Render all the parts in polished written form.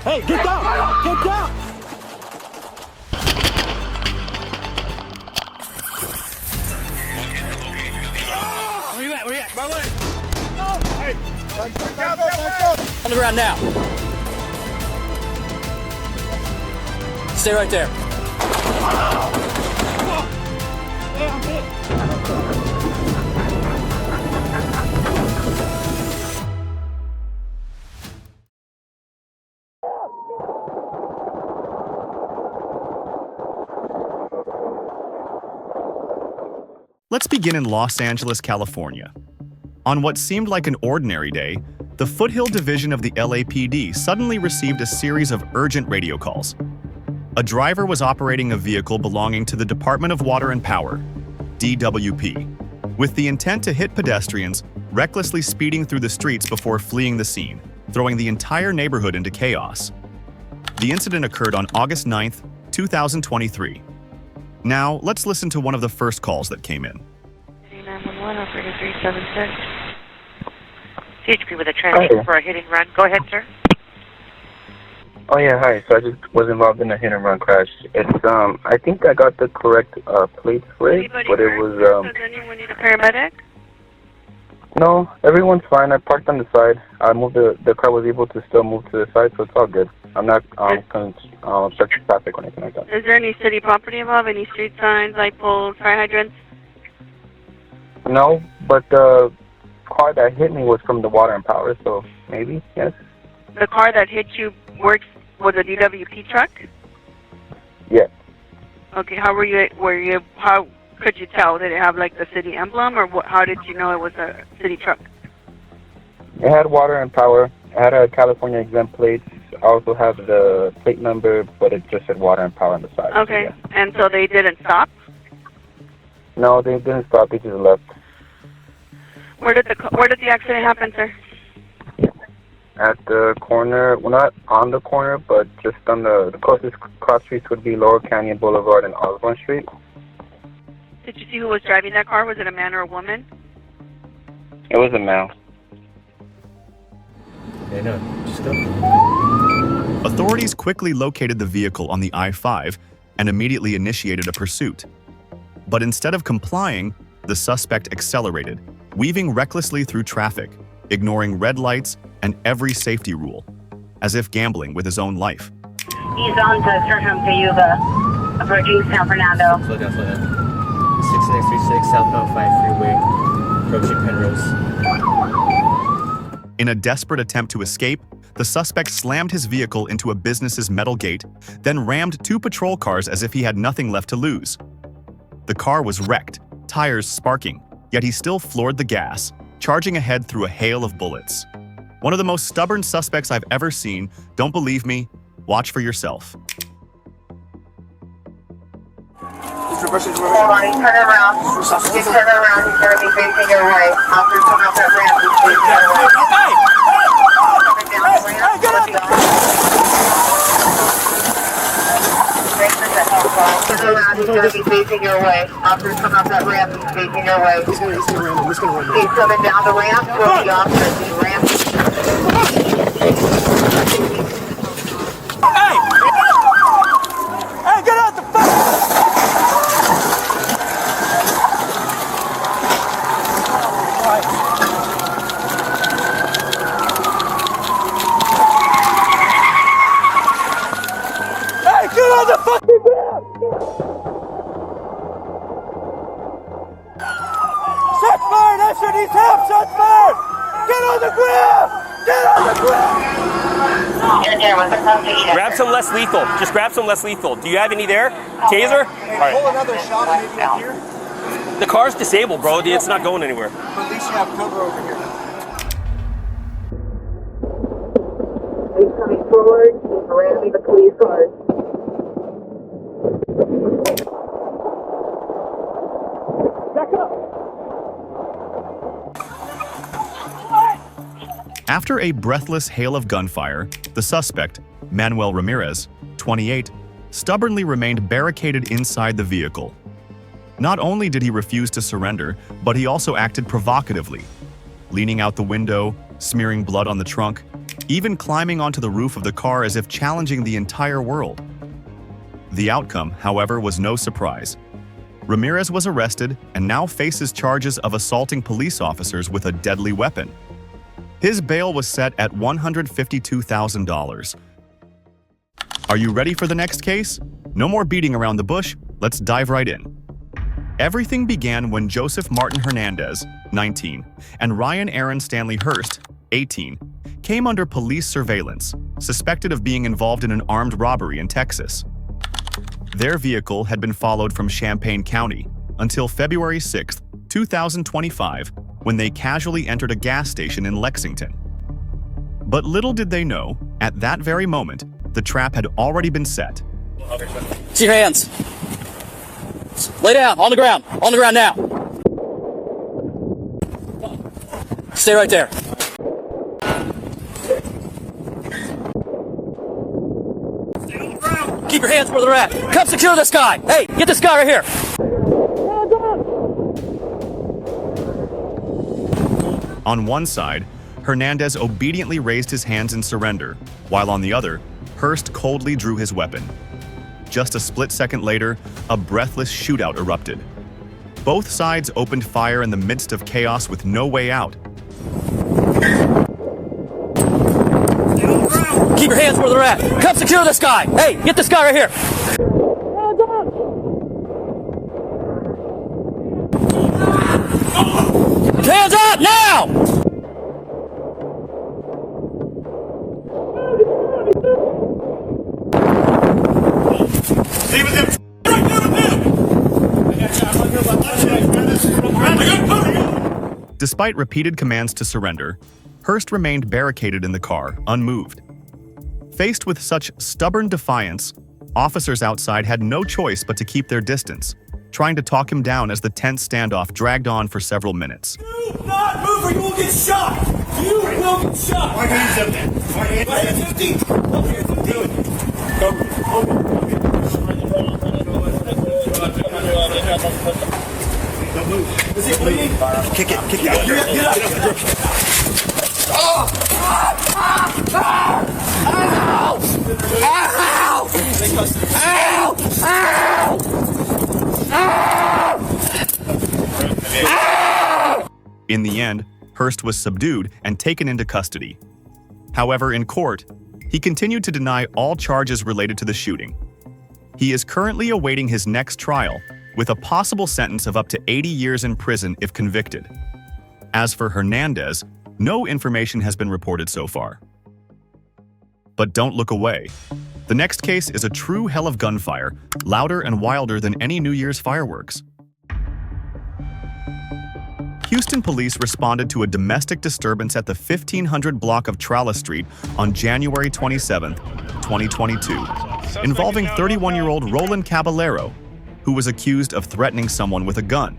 Hey, get down! Get down! Where you at? Where you at? My way! Oh! Hey! Back up! On the ground now! Stay right there. I'm hit. Let's begin in Los Angeles, California. On what seemed like an ordinary day, the Foothill Division of the LAPD suddenly received a series of urgent radio calls. A driver was operating a vehicle belonging to the Department of Water and Power, DWP, with the intent to hit pedestrians, recklessly speeding through the streets before fleeing the scene, throwing the entire neighborhood into chaos. The incident occurred on August 9th, 2023. Now, let's listen to one of the first calls that came in. 911, operator 376. CHP with a transfer for a hit and run. Go ahead, sir. Oh yeah, hi. So I just was involved in a hit and run crash. It's I think I got the correct plates for it, but it was Does anyone need a paramedic? No, everyone's fine. I parked on the side. I moved the car was able to still move to the side, so it's all good. I'm not obstructing traffic or anything like that. Is there any city property involved? Any street signs, light poles, fire hydrants? No, but the car that hit me was from the Water and Power, so maybe, yes. The car that hit you was a DWP truck? Yeah. Okay, how how could you tell? Did it have like the city emblem, or how did you know it was a city truck? It had Water and Power. It had a California exempt plate. I also have the plate number, but it just said Water and Power on the side. Okay, so, yeah. and so they didn't stop? No, they didn't stop. They just left. Where did the accident happen, sir? At the corner, well, not on the corner, but just on the closest cross streets would be Laurel Canyon Boulevard and Osborne Street. Did you see who was driving that car? Was it a man or a woman? It was a male. Okay, no, just go. Authorities quickly located the vehicle on the I-5 and immediately initiated a pursuit. But instead of complying, the suspect accelerated, weaving recklessly through traffic, ignoring red lights and every safety rule, as if gambling with his own life. He's on to Surgeon Cayuga, approaching San Fernando. Slow down, slow down. 6936 southbound 5 freeway, approaching Penrose. In a desperate attempt to escape, the suspect slammed his vehicle into a business's metal gate, then rammed 2 patrol cars as if he had nothing left to lose. The car was wrecked, tires sparking, yet he still floored the gas, charging ahead through a hail of bullets. One of the most stubborn suspects I've ever seen. Don't believe me? Watch for yourself. Hold on, you turn around. You turn around, he's going to be facing your right. After you come out that ramp, he's facing your right. Coming down the ramp, looking up. Turn around, he's going to be facing your way. After you come out that ramp, he's facing your way. He's coming down the ramp, go the opposite. He's ramping. Hey, get out the fuck! Hey, get on the fucking ground! Shots fired! After these half shots fired! Get on the ground! Get on the ground! Grab some less lethal. Just grab some less lethal. Do you have any there? Taser? All right. Pull another shot maybe up here. The car's disabled, bro. It's not going anywhere. But at least you have cover over here. He's coming forward, he's ramming the police cars. After a breathless hail of gunfire, the suspect, Manuel Ramirez, 28, stubbornly remained barricaded inside the vehicle. Not only did he refuse to surrender, but he also acted provocatively, leaning out the window, smearing blood on the trunk, even climbing onto the roof of the car as if challenging the entire world. The outcome, however, was no surprise. Ramirez was arrested and now faces charges of assaulting police officers with a deadly weapon. His bail was set at $152,000. Are you ready for the next case? No more beating around the bush, let's dive right in. Everything began when Joseph Martin Hernandez, 19, and Ryan Aaron Stanley Hurst, 18, came under police surveillance, suspected of being involved in an armed robbery in Texas. Their vehicle had been followed from Champaign County until February 6, 2025, when they casually entered a gas station in Lexington. But little did they know, at that very moment, the trap had already been set. See your hands. Lay down, on the ground now. Stay right there. Stay on the ground. Keep your hands where they're at. Come secure this guy. Hey, get this guy right here. On one side, Hernandez obediently raised his hands in surrender, while on the other, Hurst coldly drew his weapon. Just a split second later, a breathless shootout erupted. Both sides opened fire in the midst of chaos with no way out. Keep your hands where they're at. Come secure this guy. Hey, get this guy right here. Hands up now! Despite repeated commands to surrender, Hurst remained barricaded in the car, unmoved. Faced with such stubborn defiance, officers outside had no choice but to keep their distance, trying to talk him down as the tense standoff dragged on for several minutes. Do not move or you will get shot! You will get shot! My hands up there. My hands 50. Okay, 50. Don't move. Is it bleeding? Kick it. Get up. Oh! In the end, Hurst was subdued and taken into custody. However, in court, he continued to deny all charges related to the shooting. He is currently awaiting his next trial, with a possible sentence of up to 80 years in prison if convicted. As for Hernandez, no information has been reported so far. But don't look away. The next case is a true hell of gunfire, louder and wilder than any New Year's fireworks. Houston police responded to a domestic disturbance at the 1500 block of Tralla Street on January 27, 2022, involving 31-year-old Roland Caballero, who was accused of threatening someone with a gun.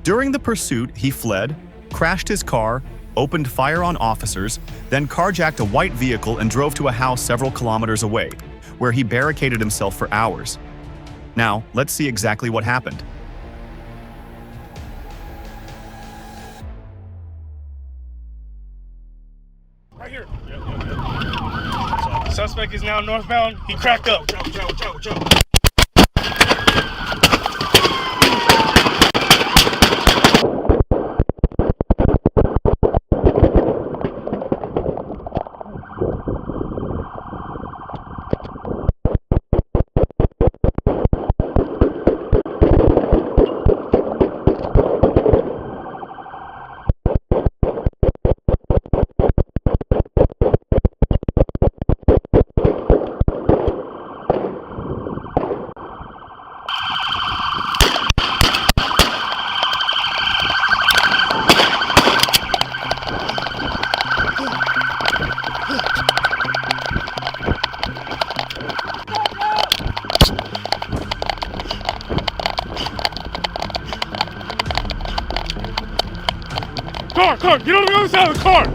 During the pursuit, he fled, crashed his car, opened fire on officers, then carjacked a white vehicle and drove to a house several kilometers away, where he barricaded himself for hours. Now, let's see exactly what happened. Right here. Suspect is now northbound. He cracked up. Car, get on the other side of the car!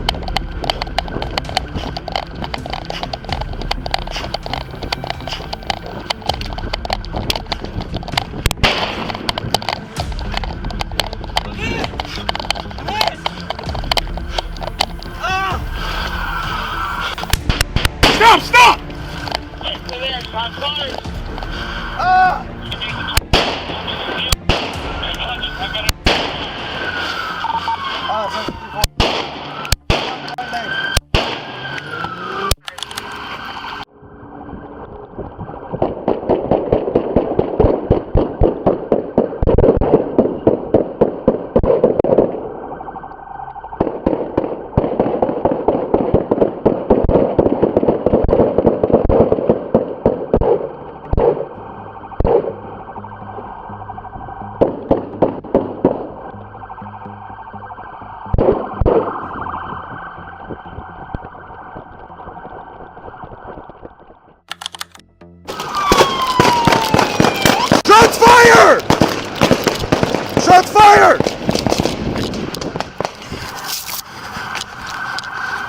Shots fired! Shots fired!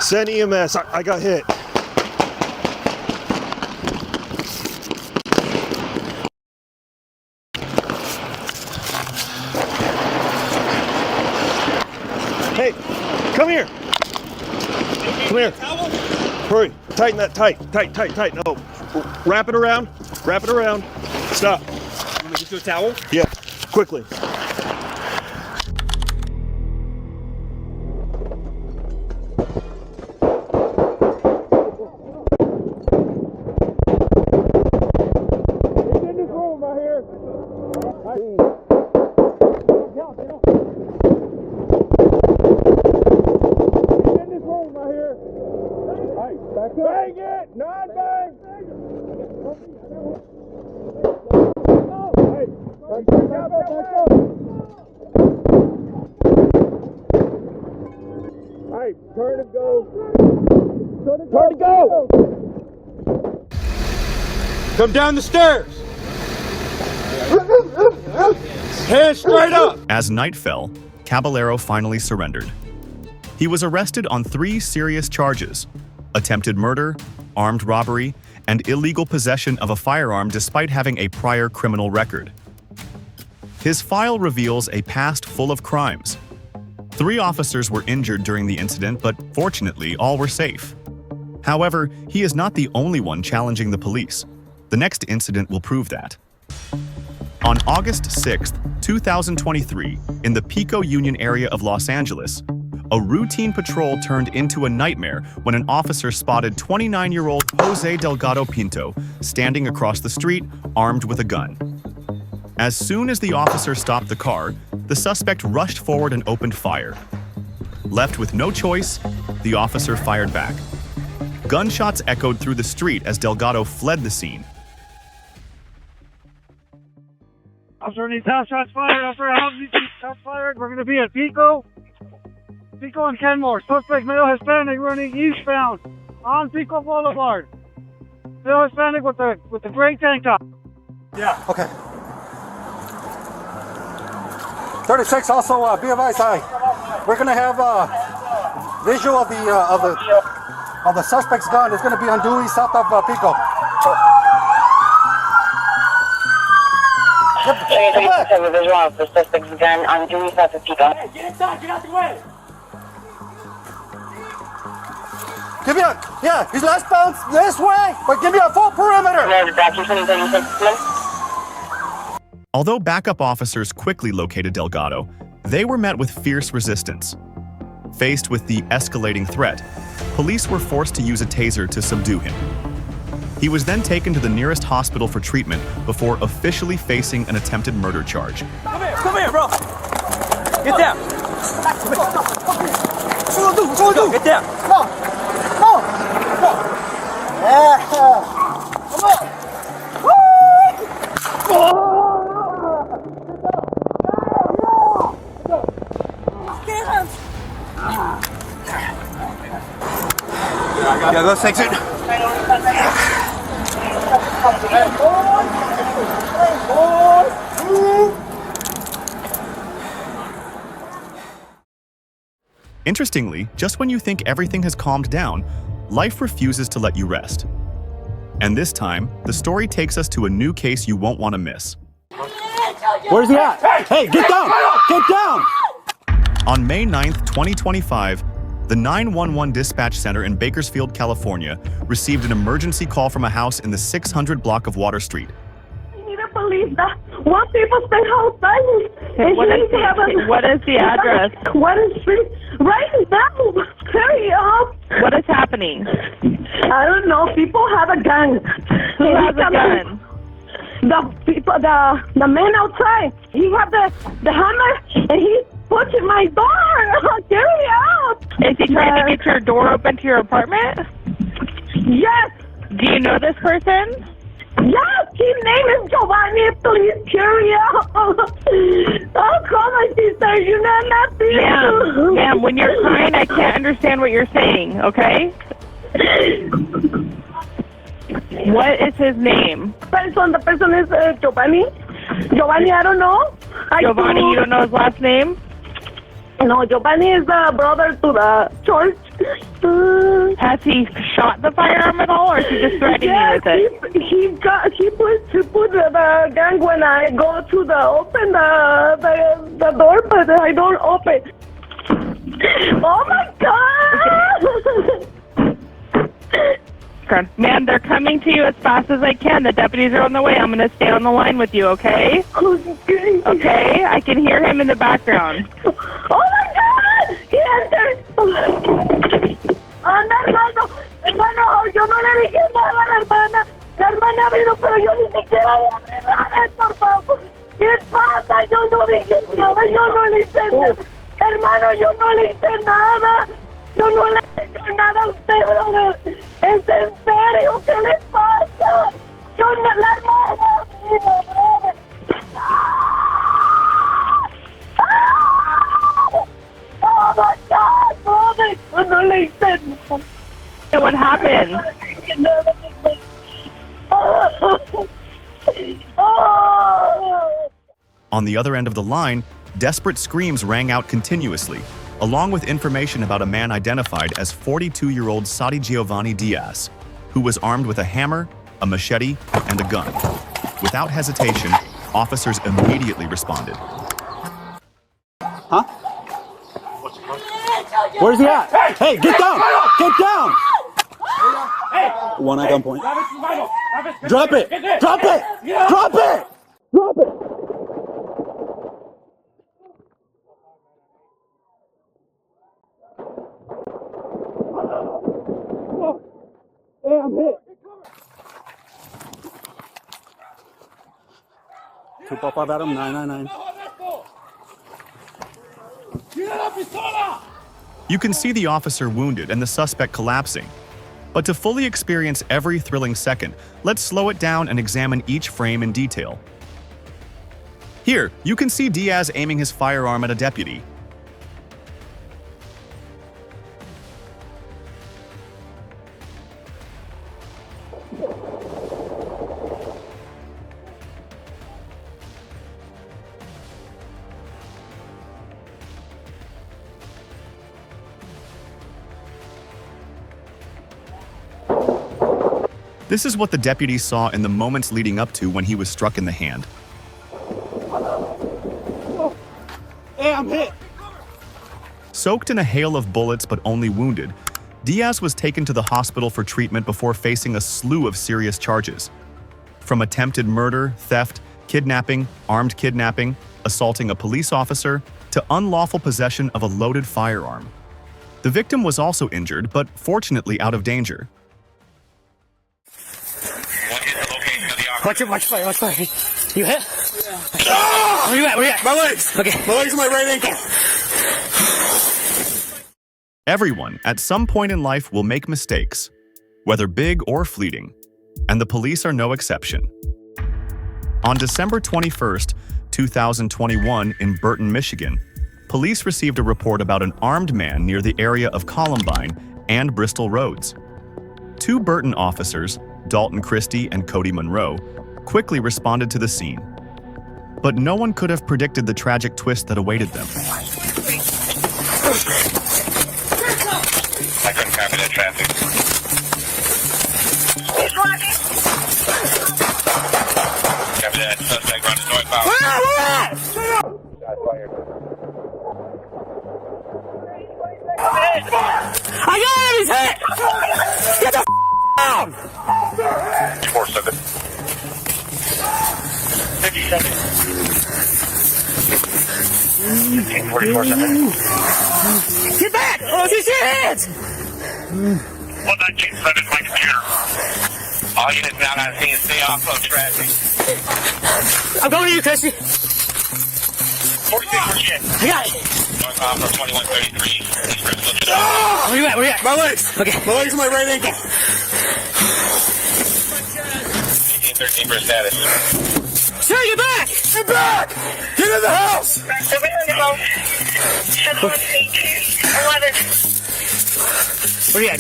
Send EMS. I got hit. Hey, come here. Come here. Hurry. Tighten that tight. Tight. No. Wrap it around. Wrap it around. Stop. Let me just do a towel. Yeah, quickly. Bang it! Non-bang! Alright, turn and go. Turn and go! Come down the stairs! Hands straight up! As night fell, Caballero finally surrendered. He was arrested on 3 serious charges: attempted murder, armed robbery, and illegal possession of a firearm despite having a prior criminal record. His file reveals a past full of crimes. 3 officers were injured during the incident, but fortunately, all were safe. However, he is not the only one challenging the police. The next incident will prove that. On August 6, 2023, in the Pico Union area of Los Angeles, a routine patrol turned into a nightmare when an officer spotted 29-year-old Jose Delgado Pinto standing across the street, armed with a gun. As soon as the officer stopped the car, the suspect rushed forward and opened fire. Left with no choice, the officer fired back. Gunshots echoed through the street as Delgado fled the scene. Officer, any shots fired? Officer, how many shots fired? We're going to be at Pico and Kenmore. Suspect male Hispanic running eastbound on Pico Boulevard. Male Hispanic with the gray tank top. Yeah. Okay. 36. Also, be advised, we're gonna have visual of the suspect's gun. It's gonna be on Dewey, south of Pico. Have a visual of the suspect's gun on Dewey, south of Pico. Hey, get inside. Get out the way. Give me he's last bounce this way, but give me a full perimeter. Although backup officers quickly located Delgado, they were met with fierce resistance. Faced with the escalating threat, police were forced to use a taser to subdue him. He was then taken to the nearest hospital for treatment before officially facing an attempted murder charge. Come here, bro. Get down. Go, get down. Yeah, let's exit. Interestingly, just when you think everything has calmed down, life refuses to let you rest. And this time, the story takes us to a new case you won't want to miss. Where's he at? Hey, get down! Get down! On May 9th, 2025, the 911 dispatch center in Bakersfield, California, received an emergency call from a house in the 600 block of Water Street. You need to believe that one people stay outside. What is the address? What is street? Right now, hurry up. What is happening? I don't know. People have a gun. Who has a gun? The man outside. He have the hammer and he's pushing my door. Hurry up. Is he trying to get your door open to your apartment? Yes. Do you know this person? Yes, his name is Giovanni. Please hurry up. Oh, call my sister. You know nothing. Ma'am, when you're crying, I can't understand what you're saying, okay? What is his name? The person is Giovanni. Giovanni, I don't know. Giovanni, you don't know his last name? No, Giovanni is the brother to the church. Has he shot the firearm at all, or is he just threatening you with it? He put the gun when I go to open the door, but I don't open. Oh my God! Ma'am, they're coming to you as fast as I can. The deputies are on the way. I'm going to stay on the line with you, okay? Okay? I can hear him in the background. Oh my God! He entered! Hermano, yo no le dije nada a la hermana. La hermana vino, pero yo ni siquiera le abrí nada, por favor. ¿Qué pasa? Yo no dije nada, yo no le hice nada. Hermano, yo no le hice nada. Yo no le he hecho nada a usted, brother. ¿Es en serio? ¿Qué le pasa? Yo no, la hermana vino, brother. Oh my God, brother. Yo no le hice nada. What happened? On the other end of the line, desperate screams rang out continuously, along with information about a man identified as 42-year-old Sadi Giovanni Diaz, who was armed with a hammer, a machete, and a gun. Without hesitation, officers immediately responded. Huh? Where's he at? Hey, get down! Get down! One at gunpoint. Drop it! Drop it! Drop it! Drop it! Hey, I'm hit. Two pop up at him, 999. You can see the officer wounded and the suspect collapsing. But to fully experience every thrilling second, let's slow it down and examine each frame in detail. Here, you can see Diaz aiming his firearm at a deputy. This is what the deputy saw in the moments leading up to when he was struck in the hand. Hey, I'm hit. Soaked in a hail of bullets but only wounded, Diaz was taken to the hospital for treatment before facing a slew of serious charges. From attempted murder, theft, kidnapping, armed kidnapping, assaulting a police officer, to unlawful possession of a loaded firearm. The victim was also injured, but fortunately out of danger. Watch fire, watch fire. You hit? Yeah. Where you at? Where you at? My legs. Okay. My legs are my right ankle. Everyone, at some point in life, will make mistakes, whether big or fleeting, and the police are no exception. On December 21st, 2021, in Burton, Michigan, police received a report about an armed man near the area of Columbine and Bristol Roads. Two Burton officers, Dalton Christie and Cody Monroe, quickly responded to the scene. But no one could have predicted the tragic twist that awaited them. I couldn't copy that traffic. Copy that. Suspect running northbound. Shot fired. down. 4 seconds. 50 seconds. 44 seconds. Get back! Oh, it's your hands! 1927, my computer. All units now on scene, stay off of traffic. I'm going to you, Christy. 46, I got it. North off from 2133. Where you at? Where you at? My legs. Okay. My legs and my right ankle. 13 for status. Sir, get back! Get back! Get in the house! Where you at?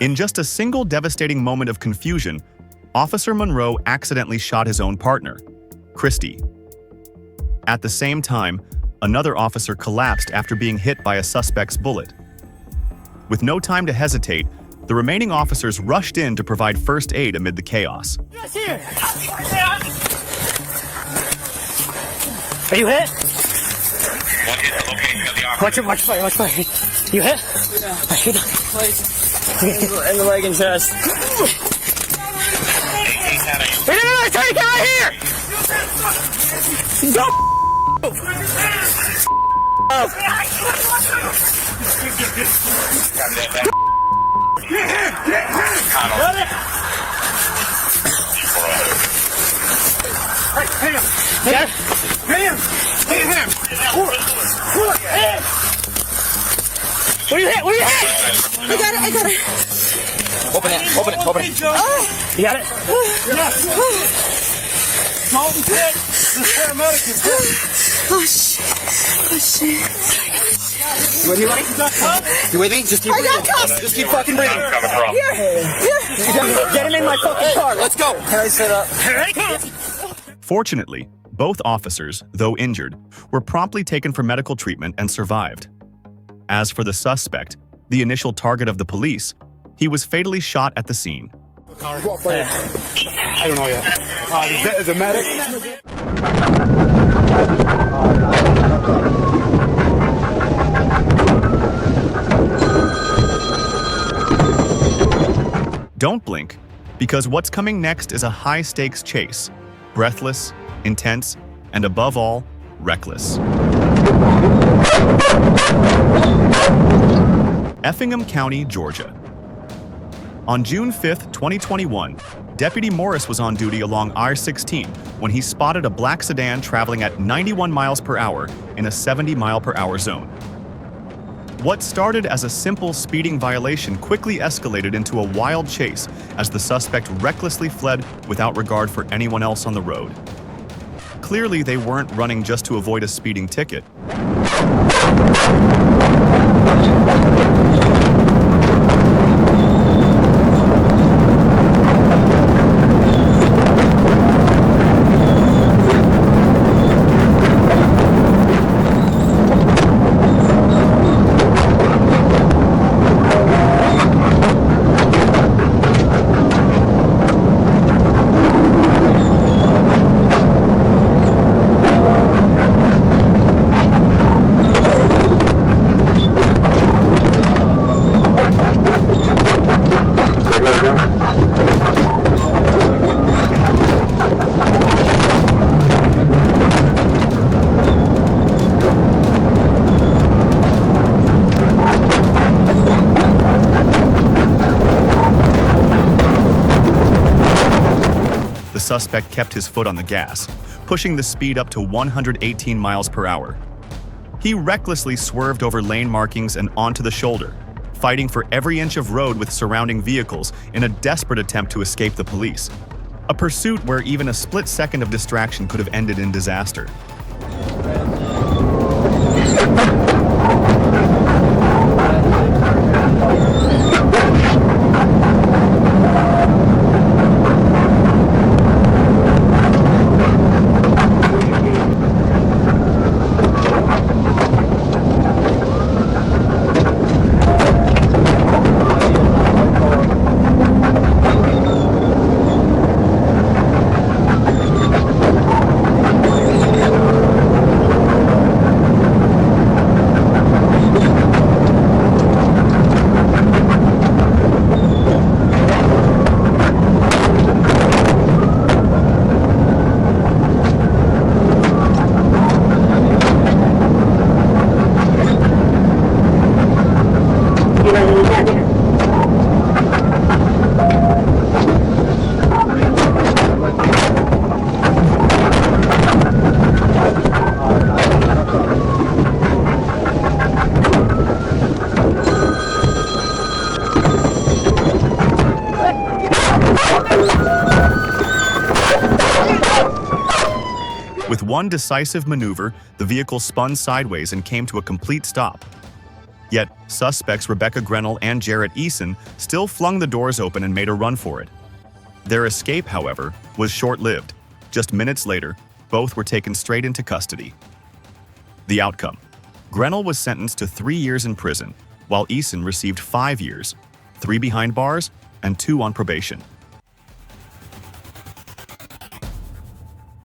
In just a single devastating moment of confusion, Officer Monroe accidentally shot his own partner, Christy. At the same time, another officer collapsed after being hit by a suspect's bullet. With no time to hesitate, the remaining officers rushed in to provide first aid amid the chaos. Yes, here. Are you hit? What is the location of the Watch fire. You hit? Yeah. In the leg and chest. No, take it right here! Go! Where you hit? I got it. Open it. You got it? Dalton hit. This paramedic is hit. Oh shit. You with me? Just keep breathing. Just keep fucking breathing. Here. Get him in my fucking car. Let's go. Can I sit up? Fortunately, both officers, though injured, were promptly taken for medical treatment and survived. As for the suspect, the initial target of the police, he was fatally shot at the scene. I don't know yet. Is it medic? Don't blink, because what's coming next is a high-stakes chase, breathless, intense, and above all, reckless. Effingham County, Georgia. On June 5th, 2021, Deputy Morris was on duty along I-16 when he spotted a black sedan traveling at 91 miles per hour in a 70-mile-per-hour zone. What started as a simple speeding violation quickly escalated into a wild chase as the suspect recklessly fled without regard for anyone else on the road. Clearly, they weren't running just to avoid a speeding ticket. The suspect kept his foot on the gas, pushing the speed up to 118 miles per hour. He recklessly swerved over lane markings and onto the shoulder, fighting for every inch of road with surrounding vehicles in a desperate attempt to escape the police. A pursuit where even a split second of distraction could have ended in disaster. With one decisive maneuver, the vehicle spun sideways and came to a complete stop. Yet, suspects Rebecca Grenell and Jarrett Eason still flung the doors open and made a run for it. Their escape, however, was short-lived. Just minutes later, both were taken straight into custody. The outcome: Grenell was sentenced to 3 years in prison, while Eason received 5 years, 3 behind bars and 2 on probation.